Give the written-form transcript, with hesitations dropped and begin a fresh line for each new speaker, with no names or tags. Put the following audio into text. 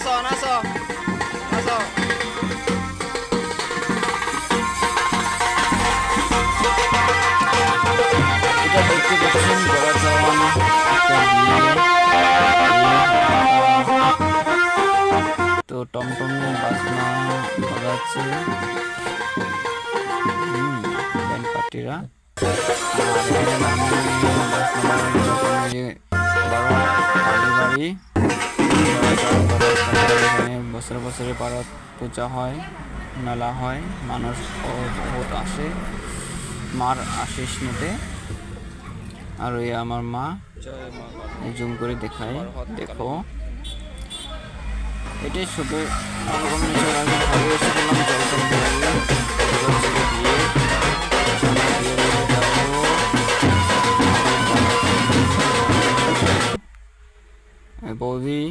নাচো নাচো নাচো। এটা দেখতে পাচ্ছেন বড় জওয়ান একটা বিয়ে। তো টমটমে বাজনা বাজাচ্ছে ব্যান্ড পার্টিরা। বছরে বছরে পাড়াত পূজা হয়, মেলা হয়, মানুষ বহুত আসে মার আশিস নিতে। আর ওই আমার মা জুম করে দেখায়, দেখো এটাই শুধু বৌদি